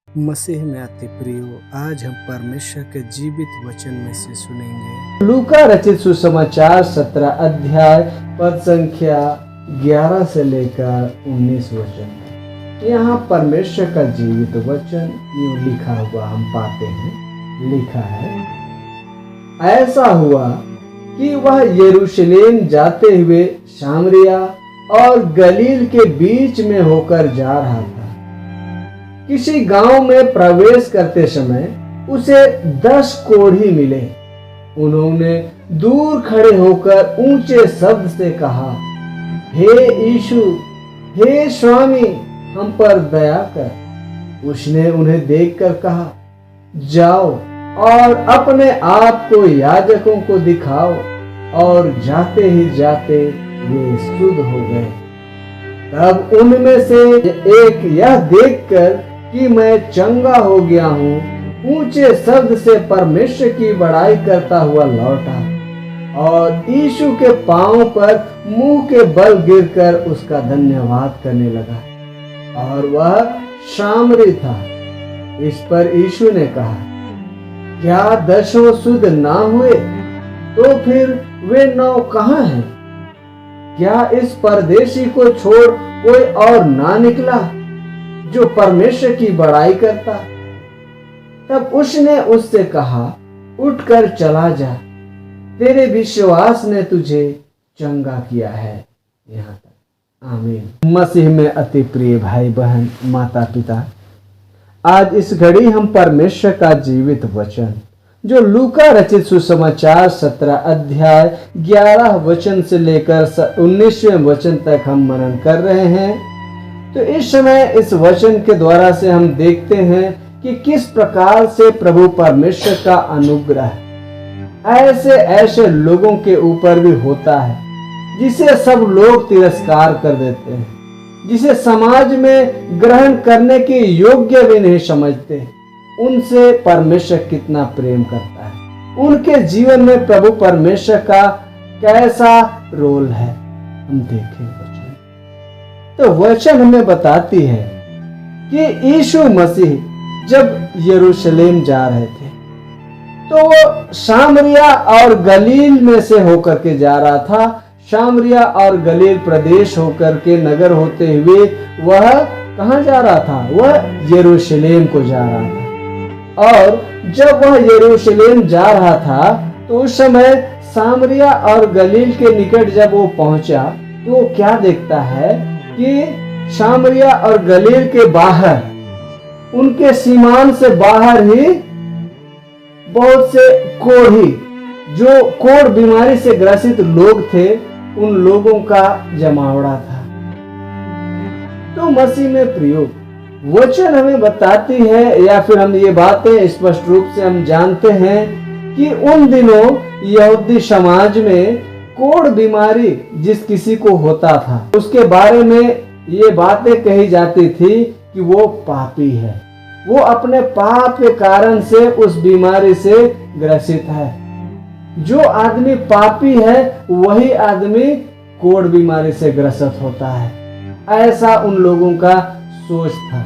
मसीह में अति प्रियो, आज हम परमेश्वर के जीवित वचन में से सुनेंगे। लूका रचित सुसमाचार 17 अध्याय पद संख्या 11 से लेकर 19 वचन। यहाँ परमेश्वर का जीवित वचन यूं लिखा हुआ हम पाते हैं। लिखा है, ऐसा हुआ कि वह यरूशलेम जाते हुए सामरिया और गलील के बीच में होकर जा रहा था। किसी गांव में प्रवेश करते समय उसे 10 कोढ़ी मिले। उन्होंने दूर खड़े होकर ऊंचे शब्द से कहा, हे यीशु, हे स्वामी, हम पर दया कर। उसने उन्हें देखकर कहा, जाओ और अपने आप को याजकों को दिखाओ। और जाते ही जाते वे शुद्ध हो गए। तब उनमें से एक यह देखकर कि मैं चंगा हो गया हूँ, ऊंचे शब्द से परमेश्वर की बड़ाई करता हुआ लौटा और यीशु के पांव पर मुंह के बल गिरकर उसका धन्यवाद करने लगा। और वह सामरी था। इस पर यीशु ने कहा, क्या 10 शुद्ध ना हुए? तो फिर वे 9 कहाँ हैं? क्या इस परदेशी को छोड़ कोई और ना निकला जो परमेश्वर की बड़ाई करता? तब उसने उससे कहा, उठकर चला जा, तेरे विश्वास ने तुझे चंगा किया है। यहाँ तक। आमीन। मसीह में अति प्रिय भाई बहन, माता पिता, आज इस घड़ी हम परमेश्वर का जीवित वचन जो लूका रचित सुसमाचार 17 अध्याय 11 वचन से लेकर 19वें वचन तक हम मनन कर रहे हैं। तो इस समय इस वचन के द्वारा से हम देखते हैं कि किस प्रकार से प्रभु परमेश्वर का अनुग्रह ऐसे ऐसे लोगों के ऊपर भी होता है जिसे सब लोग तिरस्कार कर देते हैं, जिसे समाज में ग्रहण करने के योग्य भी नहीं समझते। उनसे परमेश्वर कितना प्रेम करता है, उनके जीवन में प्रभु परमेश्वर का कैसा रोल है, हम देखें वचन। तो वचन हमें बताती है कि यीशु मसीह जब यरूशलेम जा रहे थे तो वो सामरिया और गलील में से होकर के जा रहा था। सामरिया और गलील प्रदेश होकर के नगर होते हुए वह कहाँ जा रहा था? वह यरूशलेम को जा रहा था। और जब वह यरूशलेम जा रहा था तो उस समय सामरिया और गलील के निकट जब वो पहुंचा तो वो क्या देखता है कि सामरिया और गलील के बाहर, उनके सीमान से बाहर ही बहुत से कोढ़ी, जो कोढ़ बीमारी से ग्रसित लोग थे, उन लोगों का जमावड़ा था। तो मसीह में प्रियो, वचन हमें बताती है, या फिर हम ये बातें स्पष्ट रूप से हम जानते हैं कि उन दिनों यहूदी समाज में कोढ़ बीमारी जिस किसी को होता था उसके बारे में ये बातें कही जाती थी कि वो पापी है, वो अपने पाप के कारण से उस बीमारी से ग्रसित है। जो आदमी पापी है वही आदमी कोढ़ बीमारी से ग्रसित होता है, ऐसा उन लोगों का सोच था।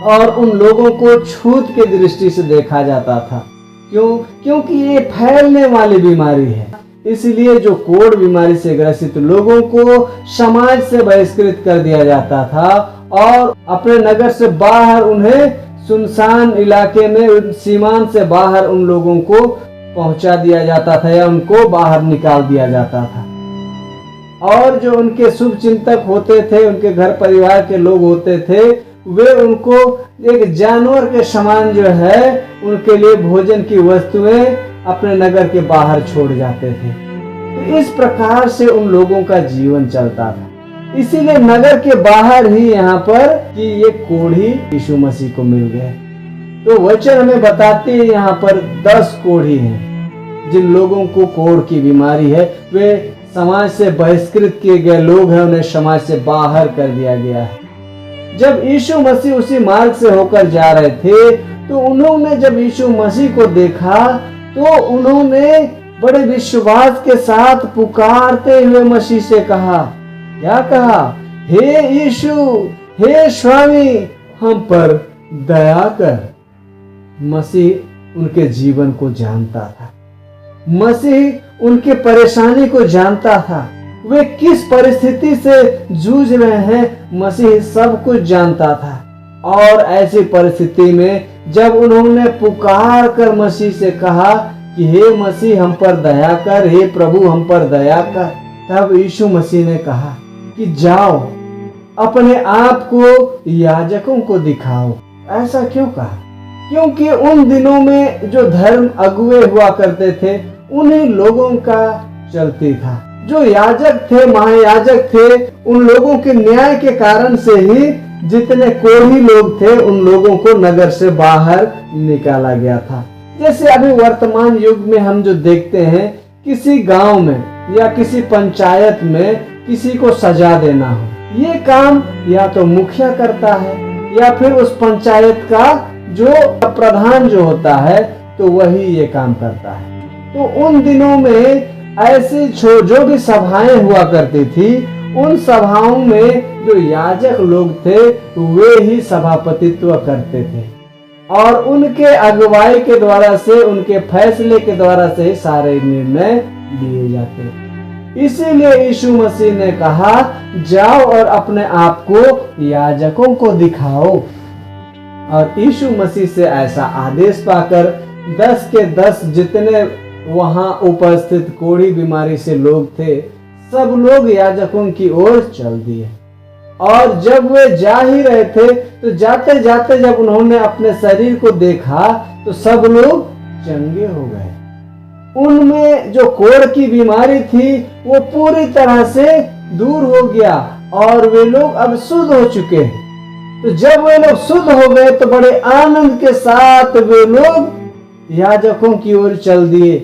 और उन लोगों को छूत की दृष्टि से देखा जाता था। क्यों? क्योंकि ये फैलने वाली बीमारी है। इसलिए जो कोढ़ बीमारी से ग्रसित लोगों को समाज से बहिष्कृत कर दिया जाता था और अपने नगर से बाहर, उन्हें सुनसान इलाके में सीमान से बाहर उन लोगों को पहुंचा दिया जाता था या उनको बाहर निकाल दिया जाता था। और जो उनके शुभ चिंतक होते थे, उनके घर परिवार के लोग होते थे, वे उनको एक जानवर के समान जो है उनके लिए भोजन की वस्तुएं अपने नगर के बाहर छोड़ जाते थे। तो इस प्रकार से उन लोगों का जीवन चलता था। इसीलिए नगर के बाहर ही यहाँ पर कि ये कोढ़ी यीशु मसीह को मिल गए। तो वचन हमें बताते हैं यहाँ पर 10 कोढ़ी हैं। जिन लोगों को कोढ़ की बीमारी है वे समाज से बहिष्कृत किए गए लोग हैं, उन्हें समाज से बाहर कर दिया गया है। जब यीशु मसीह उसी मार्ग से होकर जा रहे थे तो उन्होंने जब यीशु मसीह को देखा तो उन्होंने बड़े विश्वास के साथ पुकारते हुए मसीह से कहा, क्या कहा? हे यीशु, हे स्वामी, हम पर दया कर। मसीह उनके जीवन को जानता था, मसीह उनके परेशानी को जानता था, वे किस परिस्थिति से जूझ रहे हैं मसीह सब कुछ जानता था। और ऐसी परिस्थिति में जब उन्होंने पुकार कर मसीह से कहा कि हे मसीह हम पर दया कर, हे प्रभु हम पर दया कर, तब यीशु मसीह ने कहा कि जाओ अपने आप को याजकों को दिखाओ। ऐसा क्यों कहा? क्योंकि उन दिनों में जो धर्म अगुवे हुआ करते थे उन्हीं लोगों का चलती था। जो याजक थे, महायाजक थे, उन लोगों के न्याय के कारण से ही जितने कोढ़ी लोग थे उन लोगों को नगर से बाहर निकाला गया था। जैसे अभी वर्तमान युग में हम जो देखते हैं, किसी गांव में या किसी पंचायत में किसी को सजा देना हो, ये काम या तो मुखिया करता है या फिर उस पंचायत का जो प्रधान जो होता है तो वही ये काम करता है। तो उन दिनों में ऐसी जो भी सभाएं हुआ करती थी, उन सभाओं में जो याजक लोग थे वे ही सभापतित्व करते थे और उनके अगुवाई के द्वारा से, उनके फैसले के द्वारा से सारे निर्णय लिए जाते। इसीलिए यीशु मसीह ने कहा जाओ और अपने आप को याजकों को दिखाओ। और यीशु मसीह से ऐसा आदेश पाकर 10 के 10 जितने वहां उपस्थित कोढ़ी बीमारी से लोग थे, सब लोग याजकों की ओर चल दिए। और जब वे जा ही रहे थे तो जाते जाते जब उन्होंने अपने शरीर को देखा तो सब लोग चंगे हो गए। उनमें जो कोढ़ की बीमारी थी वो पूरी तरह से दूर हो गया और वे लोग अब शुद्ध हो चुके हैं। तो जब वे लोग शुद्ध हो गए तो बड़े आनंद के साथ वे लोग याजकों की ओर चल दिए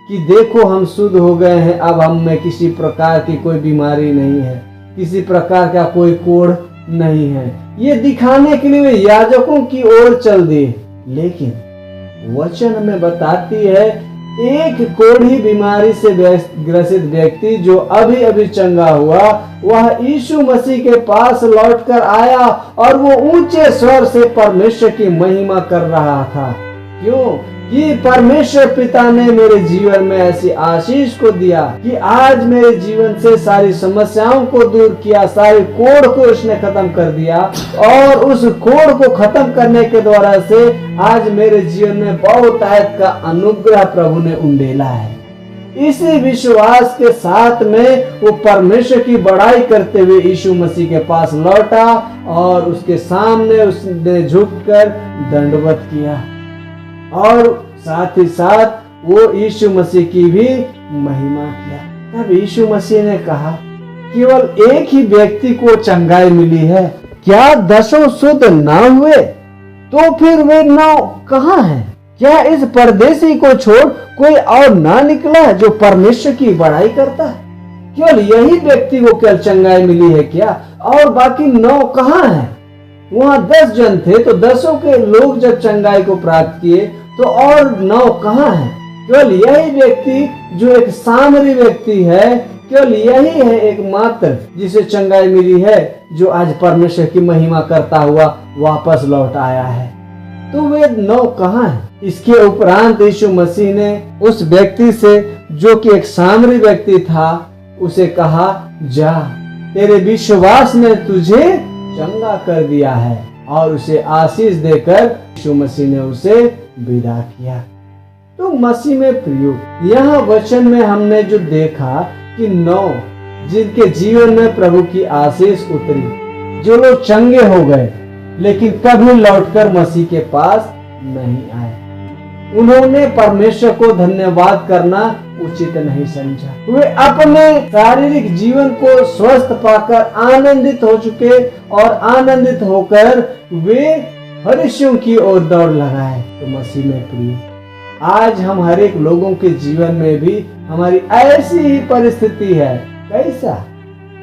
कि देखो हम शुद्ध हो गए हैं, अब हम में किसी प्रकार की कोई बीमारी नहीं है, किसी प्रकार का कोई कोढ़ नहीं है। ये दिखाने के लिए वे याजकों की ओर चल दिए। लेकिन वचन में बताती है एक कोढ़ी बीमारी से ग्रसित व्यक्ति जो अभी अभी चंगा हुआ, वह यीशु मसीह के पास लौटकर आया और वो ऊंचे स्वर से परमेश्वर की महिमा कर रहा था। क्यों? कि परमेश्वर पिता ने मेरे जीवन में ऐसी आशीष को दिया कि आज मेरे जीवन से सारी समस्याओं को दूर किया, सारे कोढ़ को उसने खत्म कर दिया और उस कोढ़ को खत्म करने के द्वारा से आज मेरे जीवन में बहुतायत का अनुग्रह प्रभु ने उंडेला है। इसी विश्वास के साथ में वो परमेश्वर की बड़ाई करते हुए यीशु मसीह के पास लौटा और उसके सामने उसने झुककर दंडवत किया और साथ ही साथ वो यीशु मसीह की भी महिमा किया। तब यीशु मसीह ने कहा केवल एक ही व्यक्ति को चंगाई मिली है, क्या 10 शुद्ध ना हुए? तो फिर वे 9 कहाँ हैं? क्या इस परदेसी को छोड़ कोई और ना निकला जो परमेश्वर की बड़ाई करता है? केवल यही व्यक्ति को केवल चंगाई मिली है क्या? और बाकी 9 कहाँ हैं? वहां 10 जन थे तो 10 के लोग जब चंगाई को प्राप्त किए तो और 9 कहाँ हैं? केवल यही व्यक्ति जो एक सामरी व्यक्ति है, केवल यही है एकमात्र जिसे चंगाई मिली है, जो आज परमेश्वर की महिमा करता हुआ वापस लौट आया है। तो वे 9 कहाँ हैं? इसके उपरांत यीशु मसीह ने उस व्यक्ति से जो कि एक सामरी व्यक्ति था उसे कहा जा, तेरे विश्वास ने तुझे चंगा कर दिया है और उसे आशीष देकर यीशु मसीह ने उसे विदा किया। तो मसीह में प्रियो, यहाँ वचन में हमने जो देखा कि 9 जिनके जीवन में प्रभु की आशीष उतरी, जो लोग चंगे हो गए लेकिन कभी लौटकर मसीह के पास नहीं आए, उन्होंने परमेश्वर को धन्यवाद करना उचित नहीं समझा। वे अपने शारीरिक जीवन को स्वस्थ पाकर आनंदित हो चुके और आनंदित होकर वे फरिश्तियों की ओर दौड़ लगाए। तो मसीह में प्रिय, आज हम हर एक लोगों के जीवन में भी हमारी ऐसी ही परिस्थिति है। कैसा?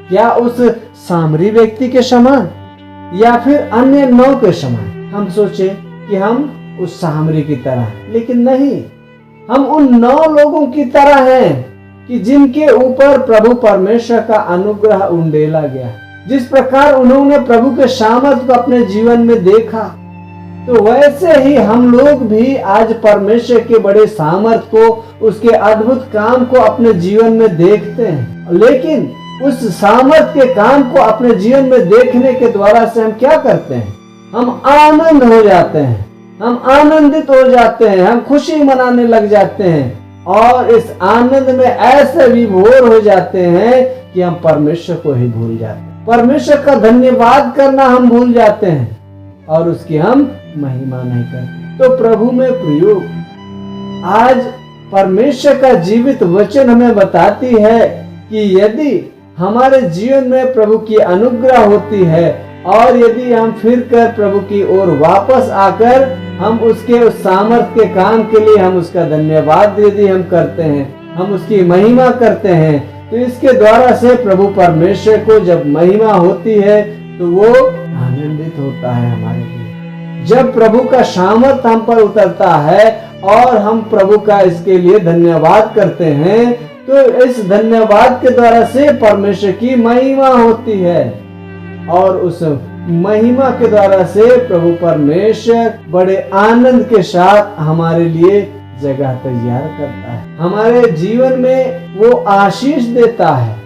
क्या उस सामरी व्यक्ति के समान या फिर अन्य 9 के समान? हम सोचे कि हम उस सामरी की तरह, लेकिन नहीं, हम उन 9 लोगों की तरह हैं कि जिनके ऊपर प्रभु परमेश्वर का अनुग्रह उंडेला गया। जिस प्रकार उन्होंने प्रभु के सामर्थ को अपने जीवन में देखा, तो वैसे ही हम लोग भी आज परमेश्वर के बड़े सामर्थ को, उसके अद्भुत काम को अपने जीवन में देखते हैं। लेकिन उस सामर्थ के काम को अपने जीवन में देखने के द्वारा से हम क्या करते हैं? हम आनंद हो जाते हैं, हम आनंदित हो जाते हैं, हम खुशी मनाने लग जाते हैं और इस आनंद में ऐसे विभोर हो जाते हैं कि हम परमेश्वर को ही भूल जाते हैं। परमेश्वर का धन्यवाद करना हम भूल जाते हैं और उसकी हम महिमा नहीं करते। तो प्रभु में प्रियो, आज परमेश्वर का जीवित वचन हमें बताती है कि यदि हमारे जीवन में प्रभु की अनुग्रह होती है और यदि हम फिर कर प्रभु की ओर वापस आकर हम उसके उस सामर्थ के काम के लिए हम उसका धन्यवाद यदि हम करते हैं, हम उसकी महिमा करते हैं, तो इसके द्वारा से प्रभु परमेश्वर को जब महिमा होती है तो वो आनंदित होता है हमारे लिए। जब प्रभु का सामर्थ हम पर उतरता है और हम प्रभु का इसके लिए धन्यवाद करते हैं, तो इस धन्यवाद के द्वारा से परमेश्वर की महिमा होती है और उस महिमा के द्वारा से प्रभु परमेश्वर बड़े आनंद के साथ हमारे लिए जगह तैयार करता है, हमारे जीवन में वो आशीष देता है,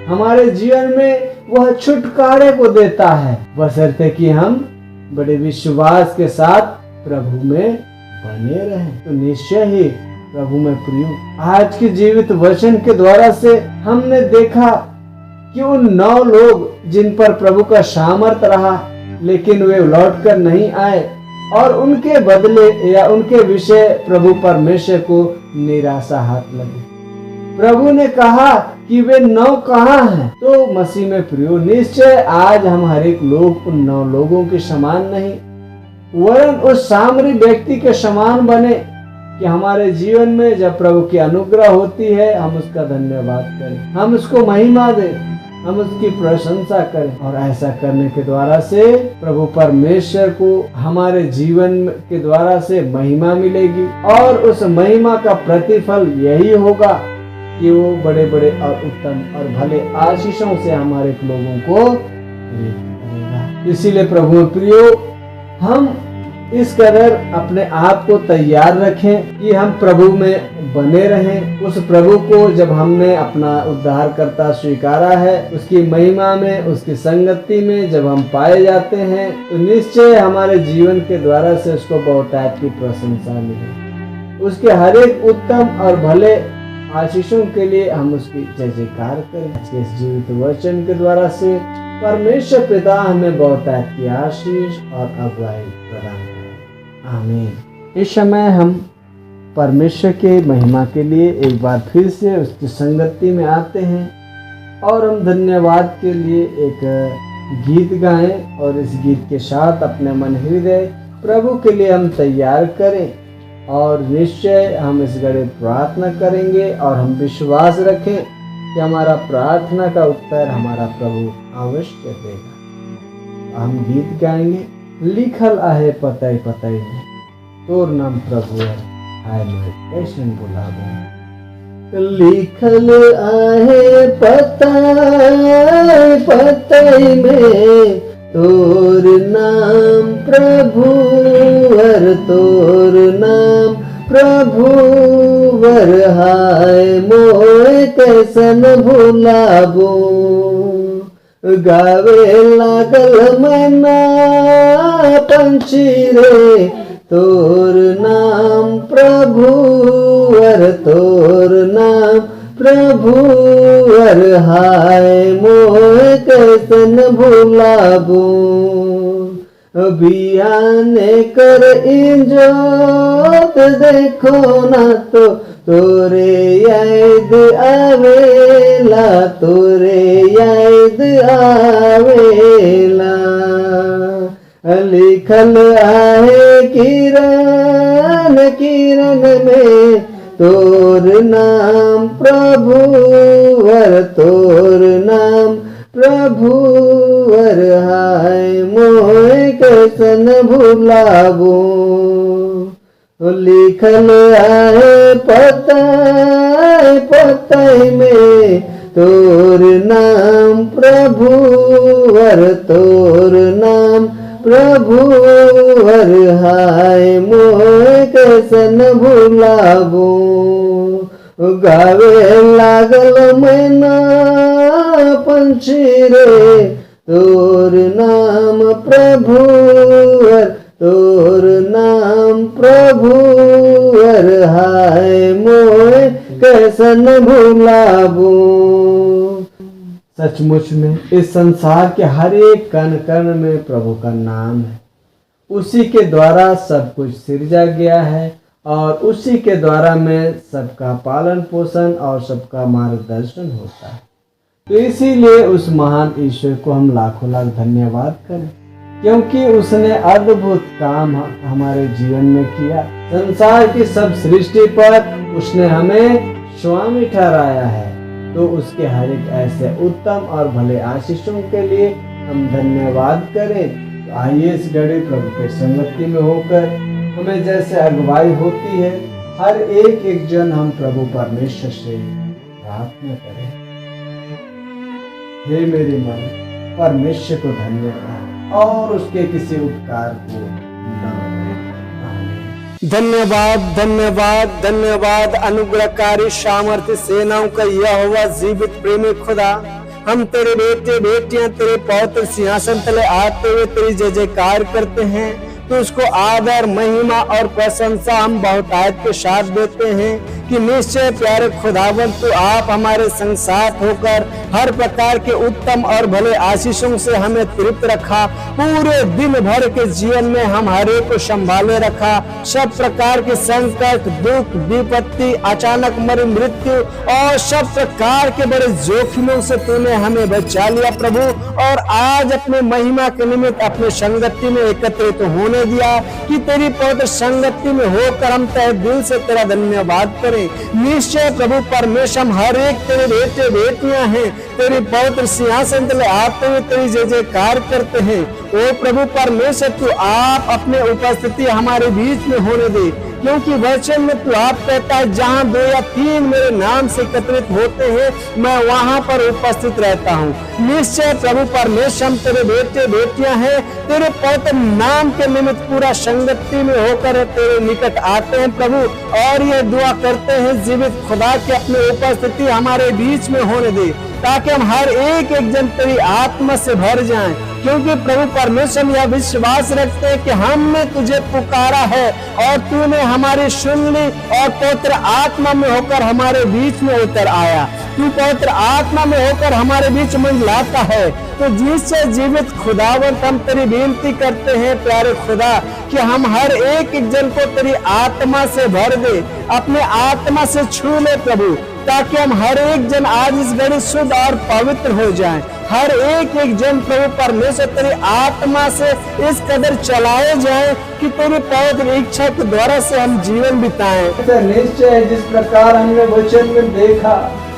हमारे जीवन में वह छुटकारे को देता है, बशर्ते कि हम बड़े विश्वास के साथ प्रभु में बने रहें। तो निश्चय ही प्रभु में प्रियो, आज के जीवित वचन के द्वारा से हमने देखा कि उन 9 लोग जिन पर प्रभु का सामर्थ रहा लेकिन वे लौटकर नहीं आए और उनके बदले या उनके विषय प्रभु परमेश्वर को निराशा हाथ लगी। प्रभु ने कहा कि वे 9 कहाँ हैं? तो मसीह में प्रियो, निश्चय आज हम हर एक लोग उन 9 लोगों के समान नहीं वरन उस सामरी व्यक्ति के समान बने कि हमारे जीवन में जब प्रभु की अनुग्रह होती है हम उसका धन्यवाद करें, हम उसको महिमा दें, हम उसकी प्रशंसा करें और ऐसा करने के द्वारा से प्रभु परमेश्वर को हमारे जीवन के द्वारा से महिमा मिलेगी और उस महिमा का प्रतिफल यही होगा कि वो बड़े बड़े और उत्तम और भले आशीषों से हमारे लोगों को करेगा। इसीलिए प्रभु प्रियो, हम इस कदर अपने आप को तैयार रखें कि हम प्रभु में बने रहें। उस प्रभु को जब हमने अपना उद्धारकर्ता स्वीकारा है, उसकी महिमा में, उसकी संगति में जब हम पाए जाते हैं तो निश्चय हमारे जीवन के द्वारा से उसको बहुतायत की प्रशंसा मिले। उसके हर एक उत्तम और भले आशीषों के लिए हम उसकी जय जयकार करें। इस जीवित वचन के द्वारा से परमेश्वर पिता हमें बहुतायत की आशीष और अगुवाई प्रदान करें। आमीन। इस समय हम परमेश्वर के महिमा के लिए एक बार फिर से उसकी संगति में आते हैं और हम धन्यवाद के लिए एक गीत गाएं और इस गीत के साथ अपने मन हृदय प्रभु के लिए हम तैयार करें और निश्चय हम इस घड़ी प्रार्थना करेंगे और हम विश्वास रखें कि हमारा प्रार्थना का उत्तर हमारा प्रभु अवश्य देगा। हम गीत गाएंगे, लिखल आहे पतई पतई में तोर नाम प्रभु है, हाय मैं कैसे बुलाबो। लिखल आहे पतई पतई में तोर नाम प्रभु वर, तोर नाम प्रभु वर, हाय मोय कैसन भुलाबो। गावे लागल मैना पंछी रे तोर नाम प्रभु वर, तोर नाम प्रभु वर, हाय मोय कैसन भुलाबो। बियाने कर इंजोत देखो ना तो तोरे याद आवेला, तोरे याद आवेला। लिखल आहे किरण किरण में तोर नाम प्रभु वर, तोर नाम प्रभु वर, हाय मोय कैसन भुलाबो। लिखल आहे पतई पतई में तोर नाम प्रभु वर, तोर नाम प्रभु हर हाय मोहे कैसन भुलाबो। गावे लागल मैना पंछी रे तोर नाम प्रभु हर, तोर नाम प्रभु हर हाय मोहे कैसन भुलाबो। सचमुच में इस संसार के हर एक कण कण में प्रभु का नाम है। उसी के द्वारा सब कुछ सिरजा गया है और उसी के द्वारा में सबका पालन पोषण और सबका मार्गदर्शन होता है। तो इसीलिए उस महान ईश्वर को हम लाखों लाख धन्यवाद करें, क्योंकि उसने अद्भुत काम हमारे जीवन में किया। संसार की सब सृष्टि पर उसने हमें स्वामी ठहराया है। तो उसके हर एक ऐसे उत्तम और भले आशीषों के लिए हम धन्यवाद करें। तो आइए इस घड़ी प्रभु के संगति में होकर हमें जैसे अगुवाई होती है, हर एक जन हम प्रभु परमेश्वर से प्रार्थना करें। हे मेरे मन, परमेश्वर को धन्यवाद और उसके किसी उपकार को न भूलें। धन्यवाद धन्यवाद धन्यवाद अनुग्रहकारी सामर्थ्य सेनाओं का यहोवा जीवित प्रेमी खुदा, हम तेरे बेटे बेटियां तेरे पवित्र सिंहासन तले आते हुए तेरी जय जयकार करते हैं। तो उसको आदर महिमा और प्रशंसा हम बहुतायत के साथ देते हैं कि निश्चय प्यारे खुदावंद तू आप हमारे संग साथ होकर हर प्रकार के उत्तम और भले आशीषों से हमें तृप्त रखा। पूरे दिन भर के जीवन में हम हर एक को संभाले रखा। सब प्रकार के संकट दुख विपत्ति अचानक मृत्यु और सब प्रकार के बड़े जोखिमों से तूने हमें बचा लिया प्रभु। और आज अपने महिमा के निमित्त अपने संगति में एकत्रित होने दिया कि तेरी पवित्र संगति में होकर हम तहे दिल से तेरा धन्यवाद करें। निश्चय प्रभु परमेश्वर हम हर एक तेरे बेटे बेटियां हैं, तेरी पवित्र सिंहासन तले आते हुए तेरी जय जयकार करते हैं। ओ प्रभु परमेश्वर तू आप अपने उपस्थिति हमारे बीच में होने दे, क्योंकि वचन में तू आप कहता है जहाँ 2 या 3 मेरे नाम से एकत्रित होते हैं मैं वहां पर उपस्थित रहता हूँ। निश्चय प्रभु परमेश्वर हम तेरे बेटे बेटियां हैं, तेरे पवित्र नाम के निमित्त पूरा संगति में होकर तेरे निकट आते हैं प्रभु। और ये दुआ करते हैं जीवित खुदा की अपनी उपस्थिति हमारे बीच में होने दे, ताकि हम हर एक जन तेरी आत्मा से भर जाएं। क्योंकि प्रभु परमेश्वर यह विश्वास रखते हैं कि हमने तुझे पुकारा है और तूने हमारी सुन ली और पवित्र आत्मा में होकर हमारे बीच में उतर आया। तू पवित्र आत्मा में होकर हमारे बीच मंडलाता है। तो जिससे जीवित खुदावंत हम तेरी विनती करते हैं प्यारे खुदा कि हम हर एक जन को तेरी आत्मा से भर दे, अपने आत्मा से छू ले प्रभु, ताकि हम हर एक जन आज इस घड़ी शुद्ध और पवित्र हो जाएं। हर एक जन प्रभु परमेश्वर तेरी आत्मा से इस कदर चलाए जाएं कि तेरी पवित्र इच्छा के द्वारा से हम जीवन बिताएं। निश्चय जिस प्रकार हमने वचन में देखा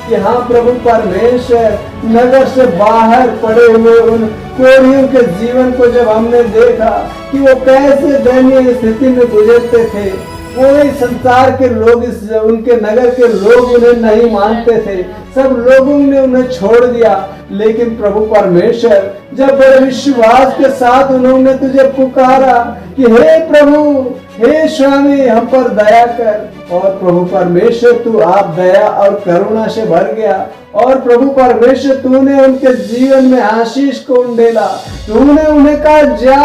कि हाँ प्रभु परमेश्वर नगर से बाहर पड़े हुए उन कोढ़ियों के जीवन को जब हमने देखा कि वो कैसे दयनीय स्थिति में गुजरते थे, पूरे संसार के लोग उनके नगर के लोग उन्हें नहीं मानते थे, सब लोगों ने उन्हें छोड़ दिया। लेकिन प्रभु परमेश्वर जब बड़े विश्वास के साथ उन्होंने तुझे पुकारा कि हे प्रभु हे स्वामी हम पर दया कर, और प्रभु परमेश्वर तू आप दया और करुणा से भर गया और प्रभु परमेश्वर तूने उनके जीवन में आशीष को उंडेला। तूने उन्हें कहा जा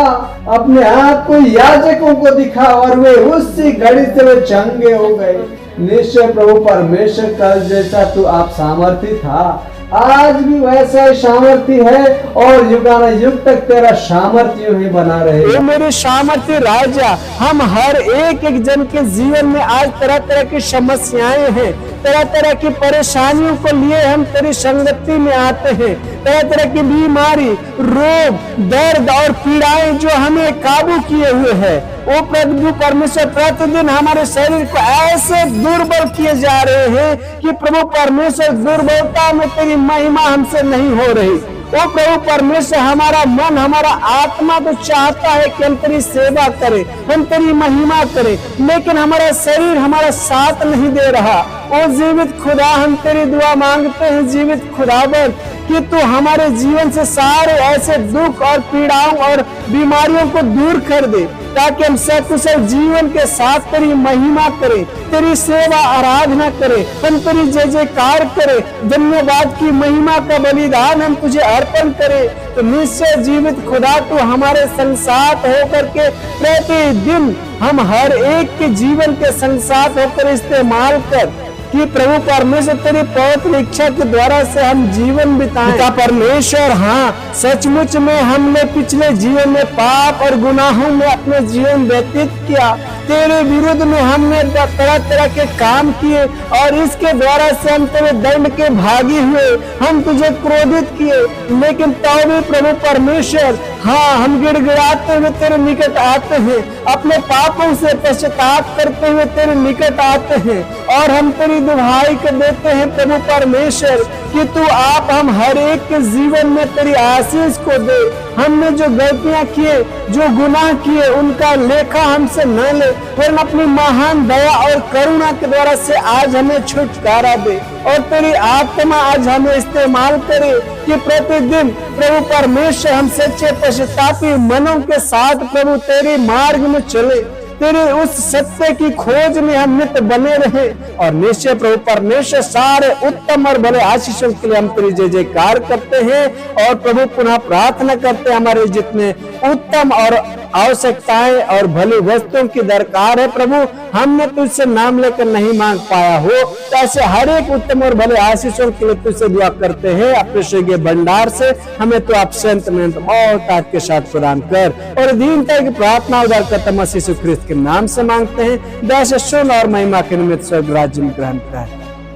अपने आप को याजकों को दिखा, और वे उसी घड़ी से वे चंगे हो गए। निश्चय प्रभु परमेश्वर कल जैसा तू आप सामर्थी था, आज भी वैसा ही सामर्थ्य है और युगानुयुग तक तेरा सामर्थ्य ही बना रहे। मेरे सामर्थ्य राजा, हम हर एक जन के जीवन में आज तरह तरह की समस्याएं हैं, तरह तरह की परेशानियों को लिए हम तेरी संगति में आते हैं। तरह तरह की बीमारी रोग दर्द और पीड़ाएं जो हमें काबू किए हुए हैं, वो प्रभु परमेश्वर प्रतिदिन हमारे शरीर को ऐसे दुर्बल किए जा रहे हैं कि प्रभु परमेश्वर दुर्बलता में तेरी महिमा हमसे नहीं हो रही। वो प्रभु परमेश्वर हमारा मन हमारा आत्मा तो चाहता है कि हम तेरी सेवा करें, हम तेरी महिमा करें, लेकिन हमारा शरीर हमारा साथ नहीं दे रहा। ओ जीवित खुदा हम तेरी दुआ मांगते हैं जीवित खुदावन कि तू हमारे जीवन से सारे ऐसे दुख और पीड़ाओं और बीमारियों को दूर कर दे, ताकि हम सकुशल जीवन के साथ तेरी महिमा करें, तेरी सेवा आराधना करें, हम तेरी जय जयकार करें, धन्यवाद की महिमा का बलिदान हम तुझे अर्पण करें। तो निश्चय जीवित खुदा तू हमारे संग साथ होकर के प्रतिदिन हम हर एक के जीवन के संग साथ होकर इस्तेमाल कर कि प्रभु परमेश्वर तेरी पवित्र इच्छा के द्वारा से हम जीवन बिताएं। पिता परमेश्वर, हाँ सचमुच में हमने पिछले जीवन में पाप और गुनाहों में अपने जीवन व्यतीत किया, तेरे विरुद्ध में हमने तरह तरह के काम किए और इसके द्वारा से हम तेरे दंड के भागी हुए, हम तुझे क्रोधित किए। लेकिन तो भी प्रभु परमेश्वर, हाँ हम गिड़गिड़ाते हुए तेरे निकट आते हैं, अपने पापों से पश्चाताप करते हुए तेरे निकट आते हैं और हम तेरी दुहाई कर देते हैं प्रभु परमेश्वर कि तू आप हम हर एक के जीवन में तेरी आशीष को दे। हमने जो गलतियां किए, जो गुनाह किए, उनका लेखा हमसे न ले, वरन अपनी महान दया और करुणा के द्वारा से आज हमें छुटकारा दे और तेरी आत्मा आज हमें इस्तेमाल करे कि प्रतिदिन प्रभु परमेश्वर हम सच्चे पश्चातापी मनों के साथ प्रभु तेरे मार्ग में चले, तेरे उस सत्य की खोज में हम नित्य बने रहे। और निश्चय प्रभु परमेश्वर सारे उत्तम और भले आशीषों के लिए हम तेरी जय जयकार करते हैं और प्रभु पुनः प्रार्थना करते हैं, हमारे जितने उत्तम और आवश्यकताएं और भली वस्तुओं की दरकार है प्रभु, हमने तुझसे नाम लेकर नहीं मांग पाया हो, तो ऐसे हर एक उत्तम और भले आशीषों के लिए तुझसे दुआ करते हैं। अपने स्वर्गीय भंडार से हमें तो आप संत में मोहताज के साथ प्रदान कर और दीनता की प्रार्थना उदारकर्ता मसीह यीशु ख्रिस्त के नाम से मांगते हैं। दया सुन और महिमा के निमित्त स्वर्ग राज्य में ग्रहण कर,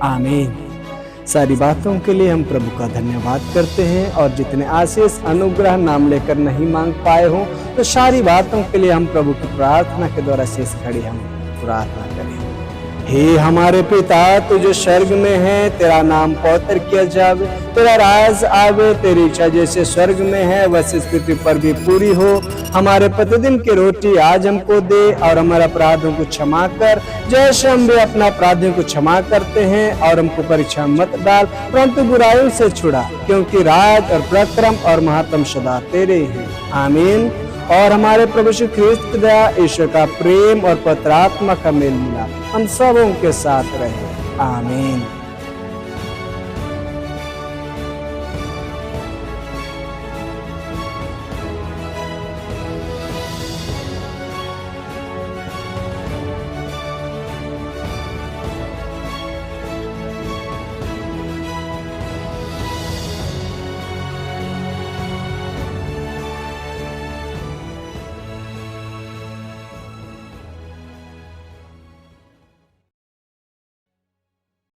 आमीन। सारी बातों के लिए हम प्रभु का धन्यवाद करते हैं और जितने आशीष अनुग्रह नाम लेकर नहीं मांग पाए हो, तो सारी बातों के लिए हम प्रभु की प्रार्थना के द्वारा शेष खड़ी हम प्रार्थना करें। हे हमारे पिता तू जो स्वर्ग में है, तेरा नाम पवित्र किया जावे, तेरा राज आवे, तेरी इच्छा जैसे स्वर्ग में है वैसे पृथ्वी पर भी पूरी हो। हमारे प्रतिदिन की रोटी आज हमको दे और हमारे अपराधों को क्षमा कर जैसे हम भी अपना अपराधियों को क्षमा करते हैं, और हमको परीक्षा मत डाल परंतु बुराइयों से छुड़ा, क्योंकि राज और पराक्रम और महत्व सदा तेरे हैं, आमीन। और हमारे प्रभु यीशु ख्रिस्त की दया, ईश्वर का प्रेम और पवित्र आत्मा का मेल मिलाप हम सबों के साथ रहे, आमीन।